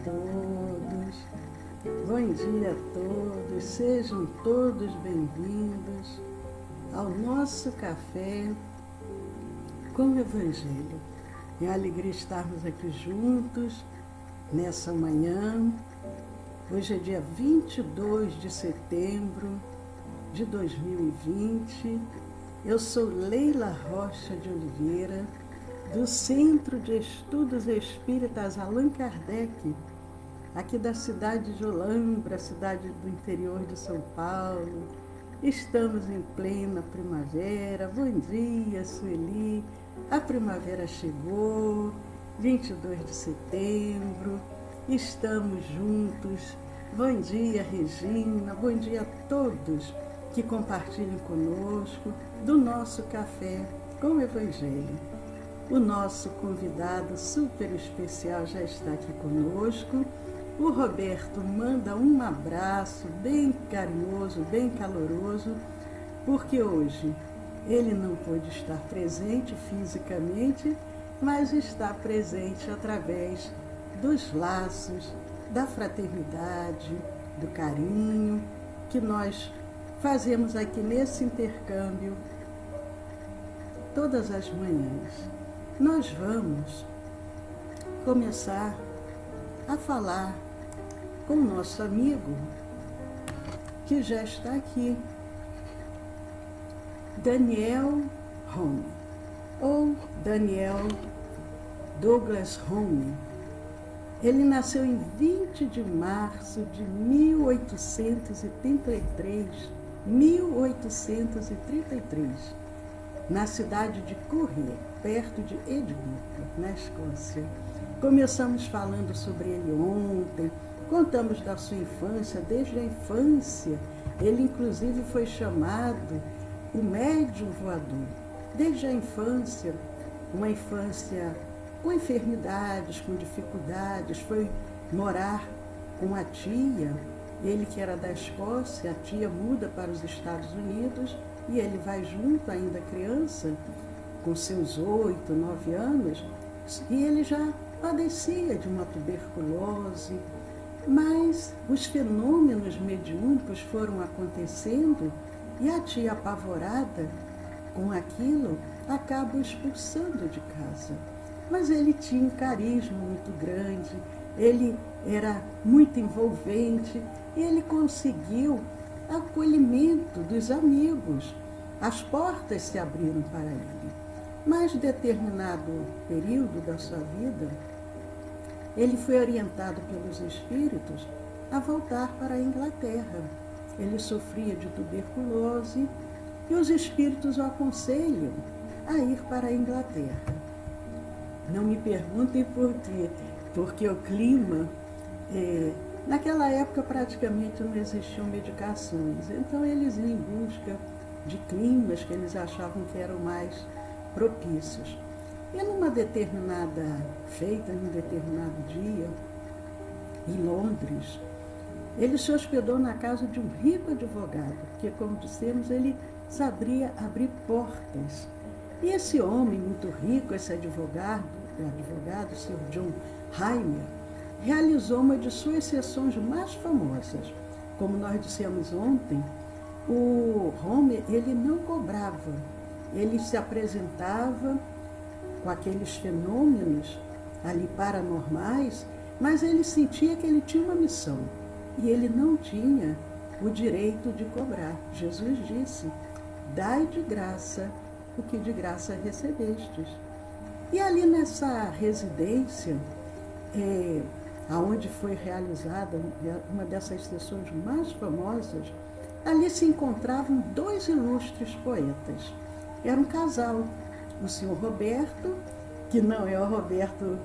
todos, bom dia a todos, sejam todos bem-vindos ao nosso café com o Evangelho. É uma alegria estarmos aqui juntos nessa manhã. Hoje é dia 22 de setembro de 2020. Eu sou Leila Rocha de Oliveira, do Centro de Estudos Espíritas Allan Kardec, aqui da cidade de Olambra, cidade do interior de São Paulo. Estamos em plena primavera. Bom dia, Sueli. A primavera chegou, 22 de setembro. Estamos juntos. Bom dia, Regina. Bom dia a todos que compartilham conosco do nosso café com o Evangelho. O nosso convidado super especial já está aqui conosco. O Roberto manda um abraço bem carinhoso, bem caloroso, porque hoje ele não pôde estar presente fisicamente, mas está presente através dos laços da fraternidade, do carinho que nós fazemos aqui nesse intercâmbio todas as manhãs. Nós vamos começar a falar com o nosso amigo que já está aqui, Daniel Hone, ou Daniel Douglas Hone. Ele nasceu em 20 de março de 1833, na cidade de Corrêa, perto de Edimburgo, na Escócia. Começamos falando sobre ele ontem, contamos da sua infância. Desde a infância, ele inclusive foi chamado o médium voador. Desde a infância, uma infância com enfermidades, com dificuldades, foi morar com a tia. Ele, que era da Escócia, a tia muda para os Estados Unidos e ele vai junto, ainda criança, com seus 8, 9 anos, e ele já padecia de uma tuberculose, mas os fenômenos mediúnicos foram acontecendo e a tia, apavorada com aquilo, acaba o expulsando de casa. Mas ele tinha um carisma muito grande, ele era muito envolvente e ele conseguiu acolhimento dos amigos. As portas se abriram para ele. Mas, em determinado período da sua vida, ele foi orientado pelos espíritos a voltar para a Inglaterra. Ele sofria de tuberculose e os espíritos o aconselham a ir para a Inglaterra. Não me perguntem por quê, porque o clima, naquela época praticamente não existiam medicações, então eles iam em busca de climas que eles achavam que eram mais propícios. E num determinado dia, em Londres, ele se hospedou na casa de um rico advogado, porque, como dissemos, ele sabia abrir portas. E esse homem muito rico, esse advogado, o Sr. John Heimer, realizou uma de suas sessões mais famosas. Como nós dissemos ontem, o Homer, ele não cobrava, ele se apresentava com aqueles fenômenos ali paranormais, mas ele sentia que ele tinha uma missão e ele não tinha o direito de cobrar. Jesus disse: dai de graça o que de graça recebestes. E ali nessa residência, aonde foi realizada uma dessas sessões mais famosas, ali se encontravam dois ilustres poetas. Era um casal, o senhor Roberto, que não é o Roberto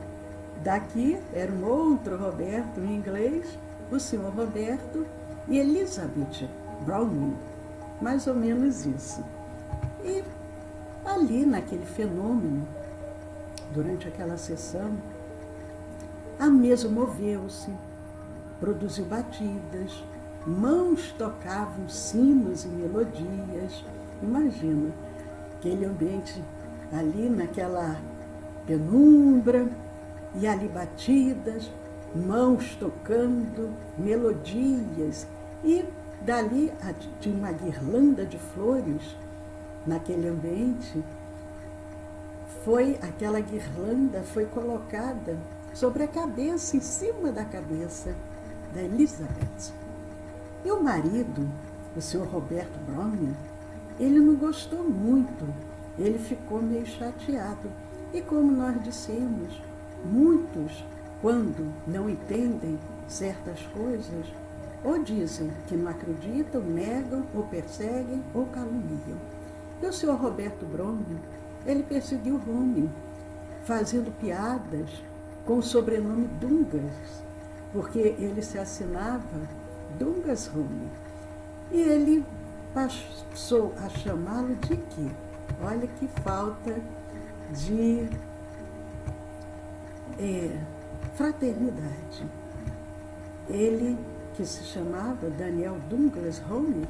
daqui, era um outro Roberto em inglês, o senhor Roberto e Elizabeth Browning, mais ou menos isso. E ali naquele fenômeno, durante aquela sessão, a mesa moveu-se, produziu batidas, mãos tocavam sinos e melodias. Imagina, aquele ambiente ali naquela penumbra, e ali batidas, mãos tocando melodias, e dali de uma guirlanda de flores naquele ambiente, aquela guirlanda foi colocada sobre a cabeça, em cima da cabeça da Elizabeth. E o marido, o senhor Roberto Browning, ele não gostou muito, ele ficou meio chateado. E como nós dissemos, muitos, quando não entendem certas coisas, ou dizem que não acreditam, negam, ou perseguem, ou caluniam. E o senhor Roberto Browning, ele perseguiu Home, fazendo piadas com o sobrenome Dungas, porque ele se assinava Dungas Home. E ele passou a chamá-lo de quê? Olha que falta de fraternidade. Ele, que se chamava Daniel Douglas Home,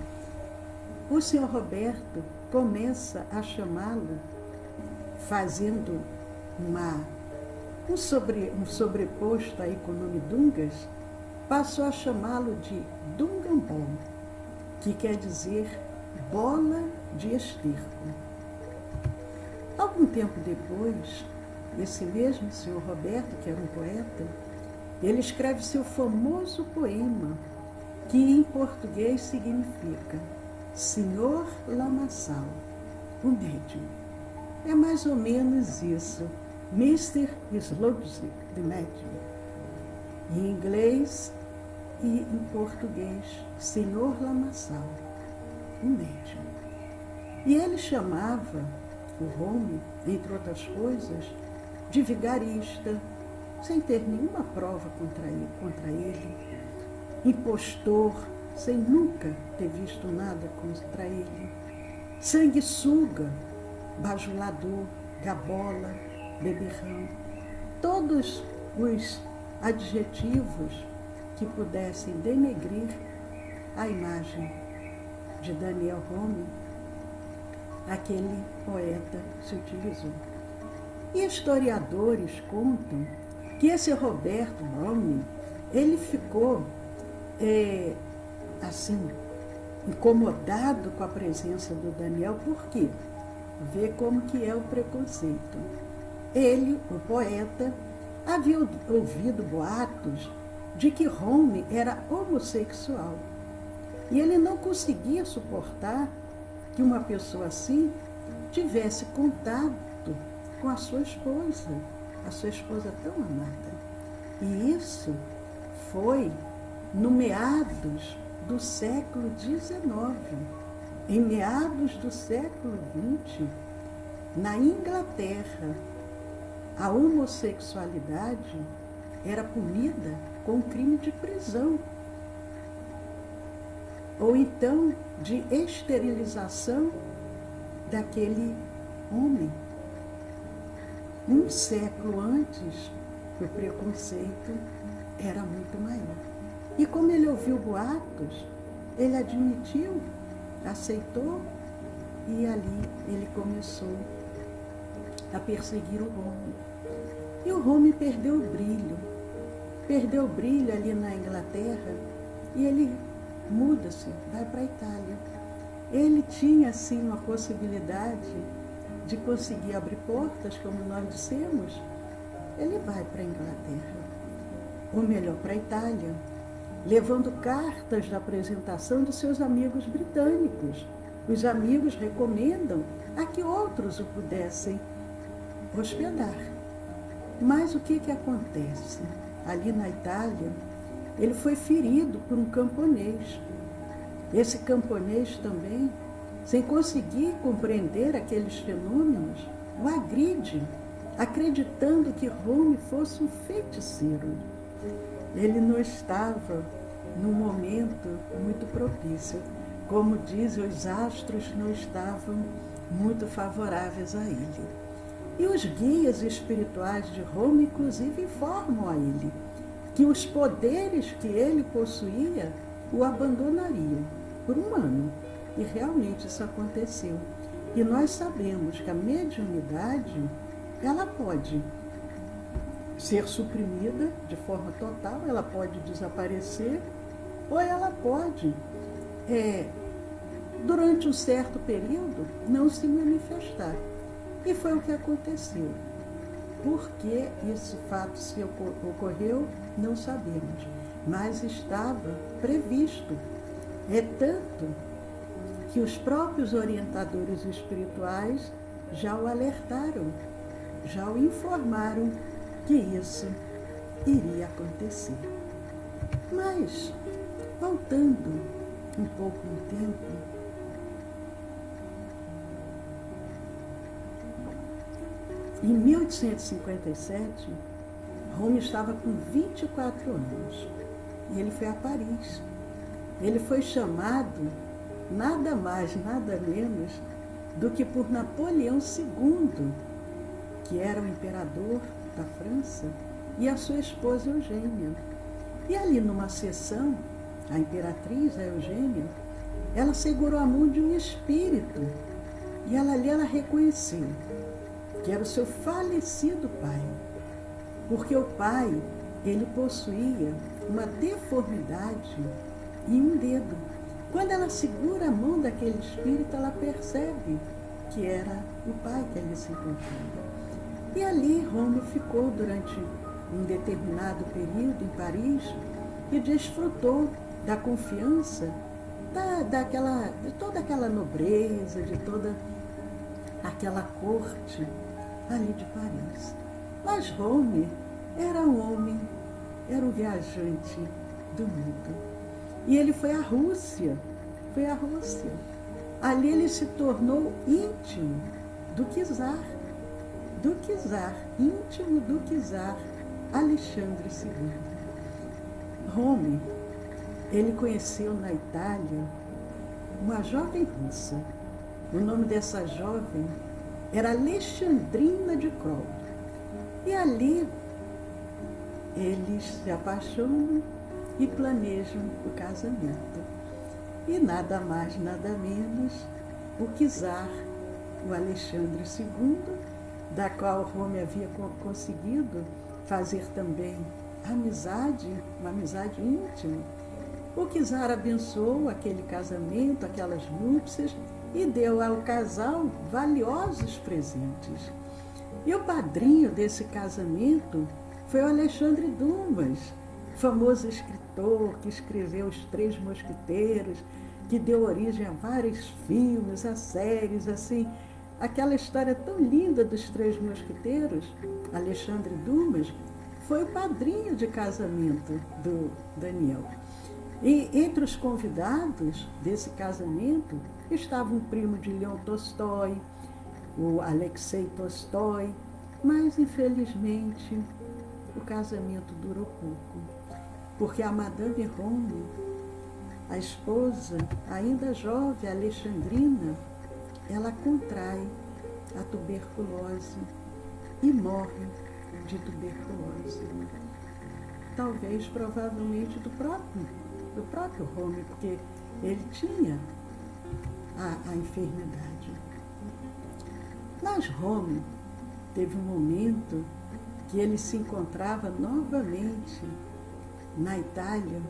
o senhor Roberto começa a chamá-lo, fazendo um sobreposto aí com o nome Dungas, passou a chamá-lo de Dungambol, que quer dizer bola de esterco. Algum tempo depois, esse mesmo senhor Roberto, que era um poeta, ele escreve seu famoso poema, que em português significa Senhor Lamaçal, o médium. É mais ou menos isso, Mr. Sludge, the médium. Em inglês e em português, Senhor Lamaçal, o médium. E ele chamava o Home, entre outras coisas, de vigarista, sem ter nenhuma prova contra ele, impostor, sem nunca ter visto nada contra ele, sanguessuga, bajulador, gabola, beberrão, todos os adjetivos que pudessem denegrir a imagem de Daniel Home, aquele poeta se utilizou. E historiadores contam que esse Roberto Browning, ele ficou assim, incomodado com a presença do Daniel. Por quê? Vê como que é o preconceito. Ele, o poeta, havia ouvido boatos de que Home era homossexual. E ele não conseguia suportar que uma pessoa assim tivesse contato com a sua esposa tão amada. E isso foi no meados do século XIX. Em meados do século XX, na Inglaterra, a homossexualidade era punida com crime de prisão, ou então de esterilização daquele homem. Um século antes, o preconceito era muito maior. E como ele ouviu boatos, ele admitiu, aceitou, e ali ele começou a perseguir o Home. E o Home perdeu o brilho ali na Inglaterra, e ele muda-se, vai para a Itália. Ele tinha, assim, uma possibilidade de conseguir abrir portas, como nós dissemos. Ele vai para a Inglaterra, ou melhor, para a Itália, levando cartas da apresentação dos seus amigos britânicos. Os amigos recomendam a que outros o pudessem hospedar. Mas o que acontece? Ali na Itália, ele foi ferido por um camponês. Esse camponês também, sem conseguir compreender aqueles fenômenos, o agride, acreditando que Home fosse um feiticeiro. Ele não estava num momento muito propício. Como dizem, os astros não estavam muito favoráveis a ele. E os guias espirituais de Home, inclusive, informam a ele que os poderes que ele possuía o abandonariam por um ano. E realmente isso aconteceu. E nós sabemos que a mediunidade, ela pode ser suprimida de forma total, ela pode desaparecer, ou ela pode, durante um certo período, não se manifestar. E foi o que aconteceu. Por que esse fato se ocorreu, não sabemos, mas estava previsto. É tanto que os próprios orientadores espirituais já o alertaram, já o informaram que isso iria acontecer. Mas, voltando um pouco no tempo, em 1857, Rome estava com 24 anos e ele foi a Paris. Ele foi chamado nada mais, nada menos do que por Napoleão II, que era o imperador da França, e a sua esposa Eugênia. E ali numa sessão, a imperatriz, a Eugênia, ela segurou a mão de um espírito e ela reconheceu que era o seu falecido pai, porque o pai, ele possuía uma deformidade em um dedo. Quando ela segura a mão daquele espírito, ela percebe que era o pai que ali se encontrava. E ali Rome ficou durante um determinado período em Paris e desfrutou da confiança de toda aquela nobreza, de toda aquela corte ali de Paris. Mas Rome era um homem, era um viajante do mundo. E ele foi à Rússia. Ali ele se tornou íntimo do czar, íntimo do czar Alexandre II. Rome, ele conheceu na Itália uma jovem russa. O nome dessa jovem era Alexandrina de Krol. E ali eles se apaixonam e planejam o casamento. E nada mais, nada menos, o czar, o Alexandre II, da qual Rome havia conseguido fazer também amizade, uma amizade íntima. O czar abençoou aquele casamento, aquelas núpcias, e deu ao casal valiosos presentes. E o padrinho desse casamento foi o Alexandre Dumas, famoso escritor que escreveu Os Três Mosqueteiros, que deu origem a vários filmes, a séries, assim. Aquela história tão linda dos Três Mosqueteiros, Alexandre Dumas, foi o padrinho de casamento do Daniel. E entre os convidados desse casamento estava um primo de Leon Tolstói, o Alexei Tolstói, mas infelizmente o casamento durou pouco, porque a Madame Rome, a esposa, ainda jovem, Alexandrina, ela contrai a tuberculose e morre de tuberculose. Talvez, provavelmente, do próprio Rome, porque ele tinha a enfermidade. Mas Rome teve um momento que ele se encontrava novamente na Itália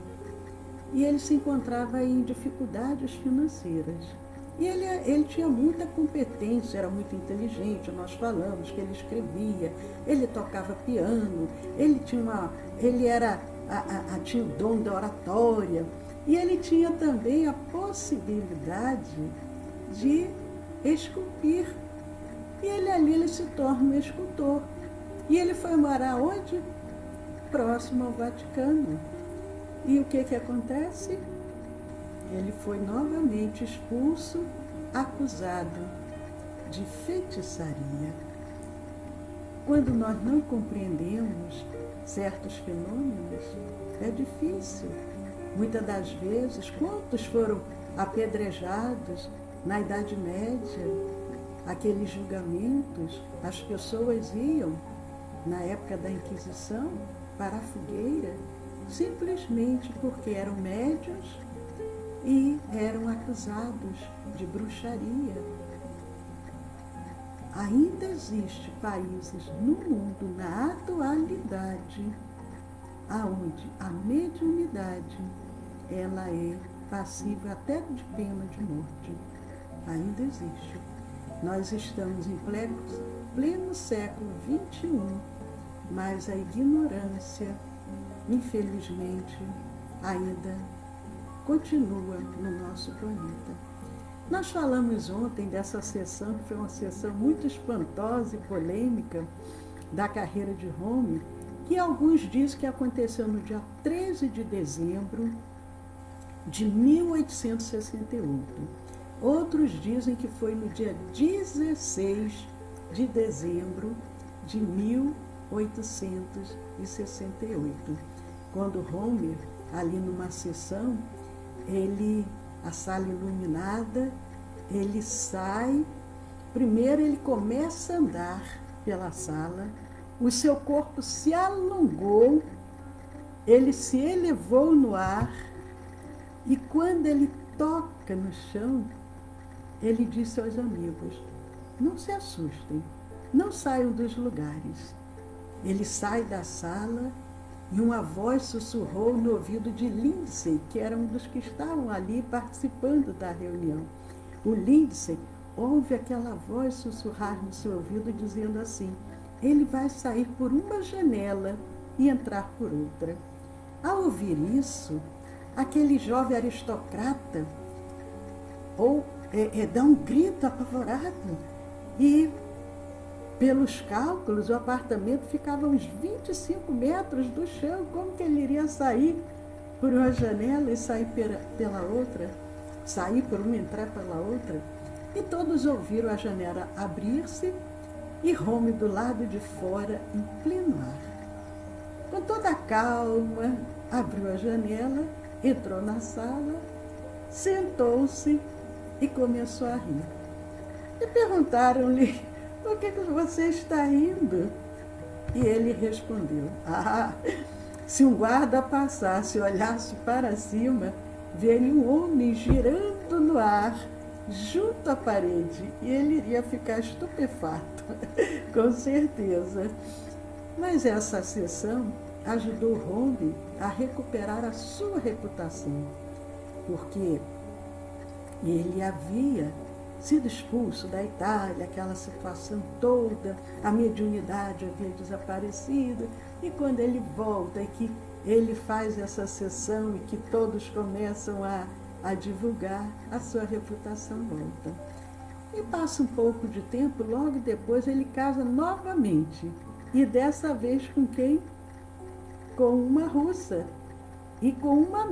e ele se encontrava em dificuldades financeiras. E ele tinha muita competência, era muito inteligente, nós falamos que ele escrevia, ele tocava piano, ele tinha o dom da oratória, e ele tinha também a possibilidade de esculpir. E ele se torna um escultor. E ele foi morar onde? Próximo ao Vaticano. E o que acontece? Ele foi novamente expulso, acusado de feitiçaria. Quando nós não compreendemos certos fenômenos, é difícil. Muitas das vezes, quantos foram apedrejados na Idade Média? Aqueles julgamentos, as pessoas iam, na época da Inquisição, para a fogueira, simplesmente porque eram médiuns e eram acusados de bruxaria. ainda existe países no mundo, na atualidade, aonde a mediunidade ela é passível até de pena de morte. Ainda existe. Nós estamos em pleno século XXI, mas a ignorância, infelizmente, ainda continua no nosso planeta. Nós falamos ontem dessa sessão, que foi uma sessão muito espantosa e polêmica, da carreira de Rome, que alguns dizem que aconteceu no dia 13 de dezembro de 1868. Outros dizem que foi no dia 16 de dezembro de 1868, quando Homer, ali numa sessão, a sala iluminada, ele sai, primeiro ele começa a andar pela sala, o seu corpo se alongou, ele se elevou no ar, e quando ele toca no chão, ele disse aos amigos: não se assustem, não saiam dos lugares. Ele sai da sala e uma voz sussurrou no ouvido de Lindsay, que era um dos que estavam ali participando da reunião. O Lindsay ouve aquela voz sussurrar no seu ouvido dizendo assim: ele vai sair por uma janela e entrar por outra. Ao ouvir isso, aquele jovem aristocrata dá um grito apavorado e, pelos cálculos, o apartamento ficava a uns 25 metros do chão. Como que ele iria sair por uma janela e sair pela outra? Sair por uma e entrar pela outra? E todos ouviram a janela abrir-se e Rome do lado de fora, em pleno ar. Com toda a calma, abriu a janela, entrou na sala, sentou-se e começou a rir. E perguntaram-lhe: por que você está rindo? E ele respondeu: se um guarda passasse e olhasse para cima, veria um homem girando no ar, junto à parede, e ele iria ficar estupefato, com certeza. Mas essa sessão ajudou Rome a recuperar a sua reputação, porque ele havia sido expulso da Itália, aquela situação toda, a mediunidade havia desaparecido, e quando ele volta e que ele faz essa sessão e que todos começam a divulgar, a sua reputação volta. E passa um pouco de tempo, logo depois ele casa novamente, e dessa vez com quem? Com uma russa, e com uma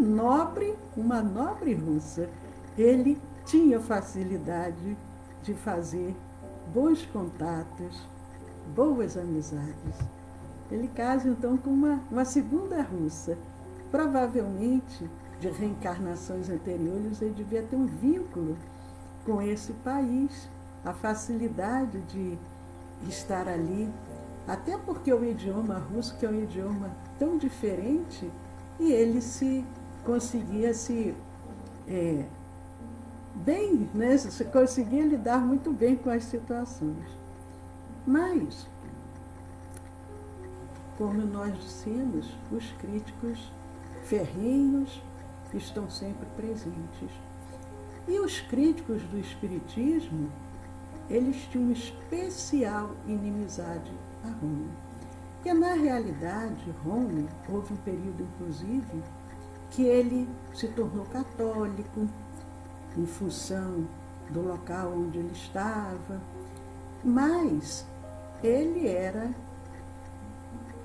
nobre russa. Ele tinha facilidade de fazer bons contatos, boas amizades. Ele casa então com uma segunda russa. Provavelmente, de reencarnações anteriores, ele devia ter um vínculo com esse país, a facilidade de estar ali, até porque o idioma russo, que é um idioma tão diferente, e ele conseguia bem, né? Você conseguia lidar muito bem com as situações. Mas, como nós dissemos, os críticos ferrenhos estão sempre presentes. E os críticos do Espiritismo, eles tinham especial inimizade a Rome. Porque, na realidade, Rome, houve um período, inclusive, que ele se tornou católico, em função do local onde ele estava, mas ele era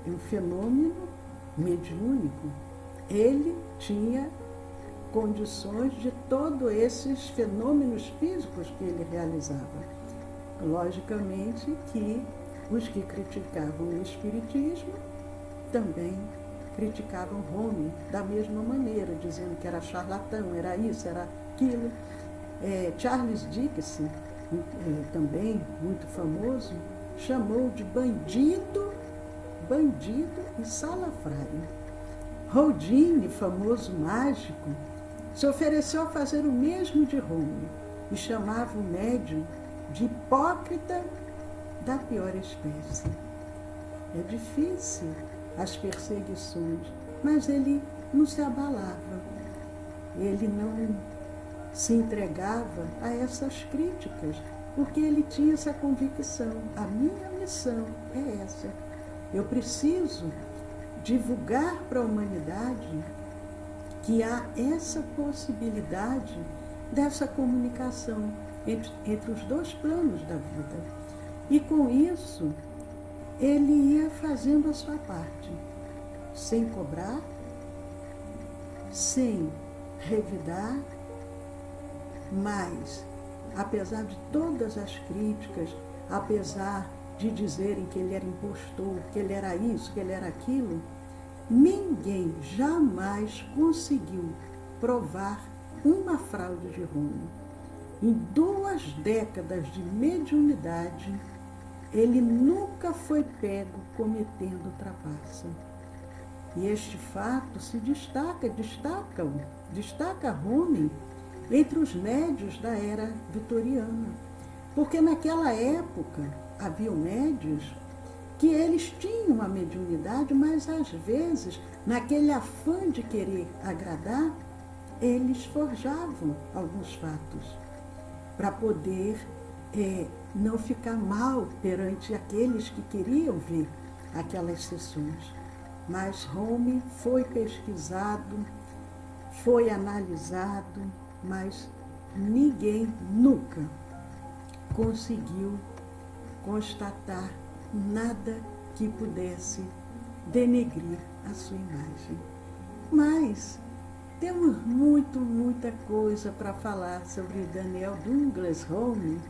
um fenômeno mediúnico. Ele tinha condições de todos esses fenômenos físicos que ele realizava. Logicamente que os que criticavam o Espiritismo também criticavam Rome da mesma maneira, dizendo que era charlatão, era isso, era aquilo. Charles Dickens, também muito famoso, chamou de bandido e salafrário. Houdini, famoso mágico, se ofereceu a fazer o mesmo de Rome e chamava o médium de hipócrita da pior espécie. É difícil as perseguições, mas ele não se abalava, ele não se entregava a essas críticas, porque ele tinha essa convicção: a minha missão é essa. Eu preciso divulgar para a humanidade que há essa possibilidade dessa comunicação entre os dois planos da vida. E com isso, ele ia fazendo a sua parte, sem cobrar, sem revidar, mas, apesar de todas as críticas, apesar de dizerem que ele era impostor, que ele era isso, que ele era aquilo, ninguém jamais conseguiu provar uma fraude de Rômulo. Em 2 décadas de mediunidade, ele nunca foi pego cometendo trapaça. E este fato se destaca Rômulo entre os médios da era vitoriana. Porque naquela época havia médios que eles tinham a mediunidade, mas às vezes, naquele afã de querer agradar, eles forjavam alguns fatos para poder não ficar mal perante aqueles que queriam ver aquelas sessões. Mas Rômulo foi pesquisado, foi analisado, mas ninguém nunca conseguiu constatar nada que pudesse denegrir a sua imagem. Mas temos muita coisa para falar sobre Daniel Douglas Rômulo,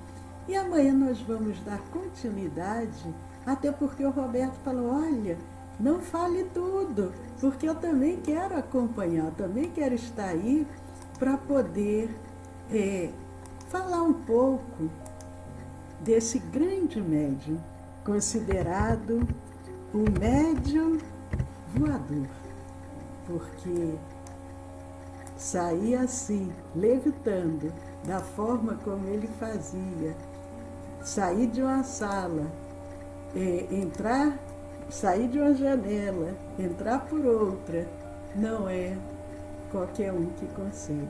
e amanhã nós vamos dar continuidade, até porque o Roberto falou: olha, não fale tudo, porque eu também quero acompanhar, eu também quero estar aí para poder falar um pouco desse grande médium, considerado o médium voador, porque sair assim, levitando, da forma como ele fazia, sair de uma sala, sair de uma janela, entrar por outra, não é qualquer um que consegue.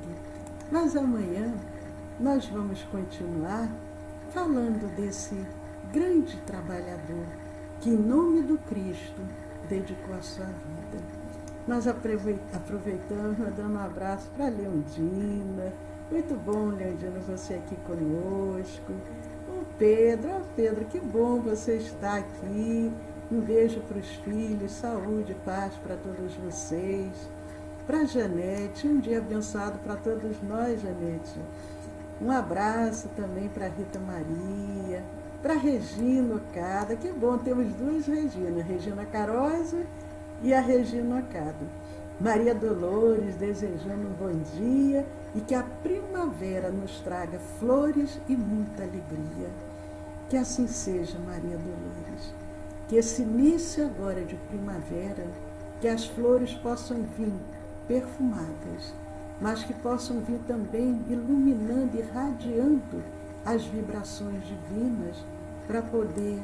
Mas amanhã nós vamos continuar falando desse grande trabalhador que, em nome do Cristo, dedicou a sua vida. Nós aproveitamos, mandando um abraço para a Leondina. Muito bom, Leondina, você aqui conosco. O Pedro, Pedro, que bom você estar aqui. Um beijo para os filhos, saúde e paz para todos vocês. Para a Janete, um dia abençoado para todos nós, Janete. Um abraço também para a Rita Maria, para a Regina Ocada. Que bom, temos 2 Reginas, Regina Carosa e a Regina Ocada. Maria Dolores, desejando um bom dia e que a primavera nos traga flores e muita alegria. Que assim seja, Maria Dolores. Que esse início agora de primavera, que as flores possam vir perfumadas, mas que possam vir também iluminando, irradiando as vibrações divinas para poder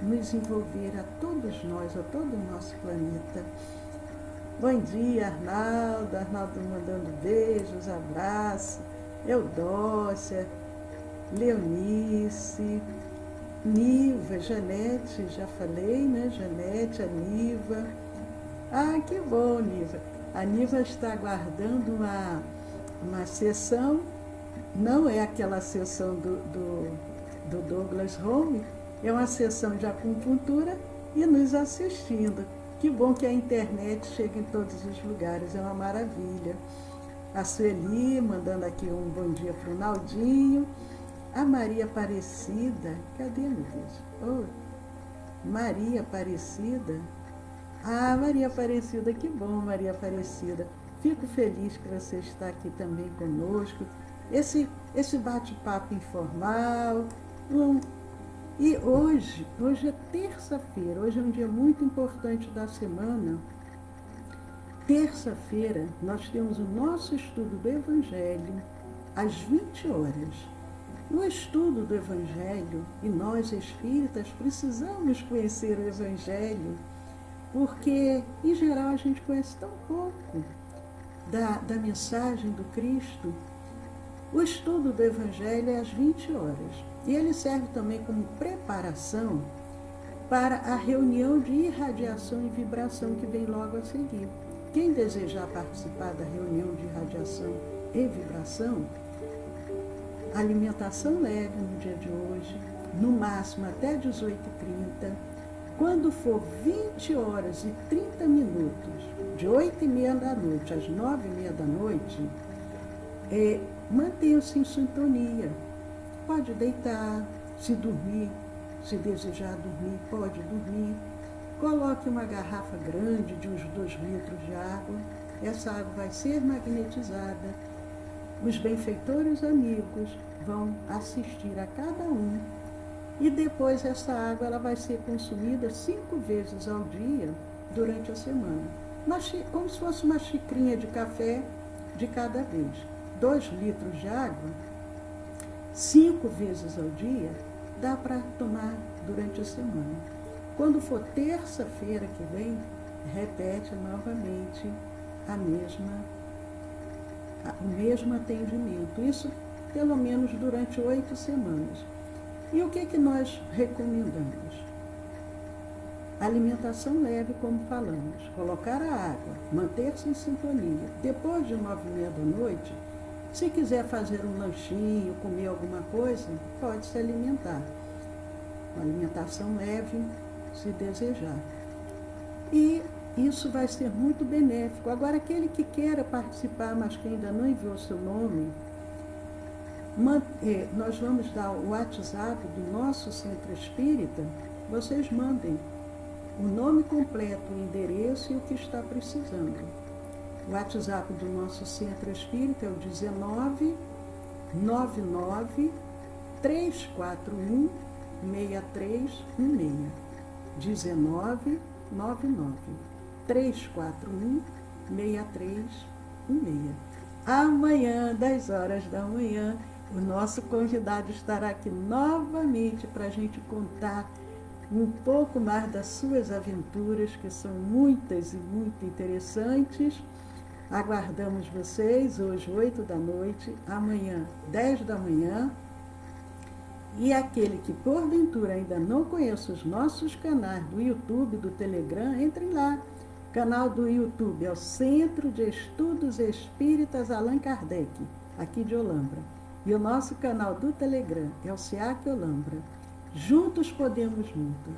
nos envolver a todos nós, a todo o nosso planeta. Bom dia, Arnaldo. Arnaldo mandando beijos, abraços. Eudócia, Leonice, Niva, Janete, já falei, né? Janete, a Niva. Ah, que bom, Niva. A Niva está aguardando uma sessão, não é aquela sessão do Douglas Rômulo, é uma sessão de acupuntura e nos assistindo. Que bom que a internet chega em todos os lugares, é uma maravilha. A Sueli mandando aqui um bom dia para o Naldinho. A Maria Aparecida, cadê, meu Deus? Oh, Maria Aparecida. Ah, Maria Aparecida, que bom, Maria Aparecida. Fico feliz que você está aqui também conosco. Esse bate-papo informal. E hoje é terça-feira, hoje é um dia muito importante da semana. Terça-feira, nós temos o nosso estudo do Evangelho às 20 horas. no estudo do Evangelho, e nós espíritas precisamos conhecer o Evangelho, porque, em geral, a gente conhece tão pouco da mensagem do Cristo. O estudo do Evangelho é às 20 horas, e ele serve também como preparação para a reunião de irradiação e vibração que vem logo a seguir. Quem desejar participar da reunião de irradiação e vibração, alimentação leve no dia de hoje, no máximo até 18h30, quando for 20 horas e 30 minutos, de 8h30 da noite às 9h30 da noite, mantenha-se em sintonia. Pode deitar, se dormir, se desejar dormir, pode dormir. Coloque uma garrafa grande de uns 2 litros de água. Essa água vai ser magnetizada. Os benfeitores amigos vão assistir a cada um. E depois essa água ela vai ser consumida 5 vezes ao dia durante a semana. Como se fosse uma xicrinha de café de cada vez. 2 litros de água, 5 vezes ao dia, dá para tomar durante a semana. Quando for terça-feira que vem, repete novamente o mesmo atendimento. Isso pelo menos durante 8 semanas. E o que nós recomendamos? Alimentação leve, como falamos, colocar a água, manter-se em sintonia. Depois de 9h30 da noite, se quiser fazer um lanchinho, comer alguma coisa, pode se alimentar. Uma alimentação leve, se desejar. E isso vai ser muito benéfico. Agora, aquele que queira participar, mas que ainda não enviou seu nome, nós vamos dar o WhatsApp do nosso centro espírita. Vocês mandem o nome completo, o endereço e o que está precisando. O WhatsApp do nosso centro espírita é o 19 99 341 6316. 19 99 341 6316. Amanhã, 10 horas da manhã, o nosso convidado estará aqui novamente para a gente contar um pouco mais das suas aventuras, que são muitas e muito interessantes. Aguardamos vocês hoje, 8 da noite, amanhã, 10 da manhã. E aquele que porventura ainda não conhece os nossos canais do YouTube, do Telegram, entrem lá. O canal do YouTube é o Centro de Estudos Espíritas Allan Kardec, aqui de Olambra. E o nosso canal do Telegram é o SEAC Olambra. Juntos podemos muito.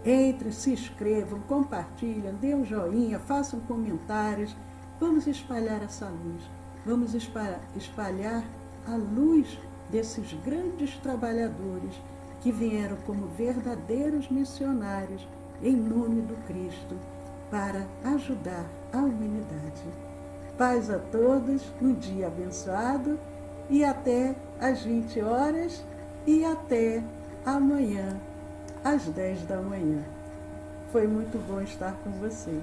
Entrem, se inscrevam, compartilhem, dêem um joinha, façam comentários. Vamos espalhar essa luz. Vamos espalhar a luz desses grandes trabalhadores que vieram como verdadeiros missionários em nome do Cristo para ajudar a humanidade. Paz a todos, um dia abençoado e até às 20 horas e até amanhã às 10 da manhã. Foi muito bom estar com vocês.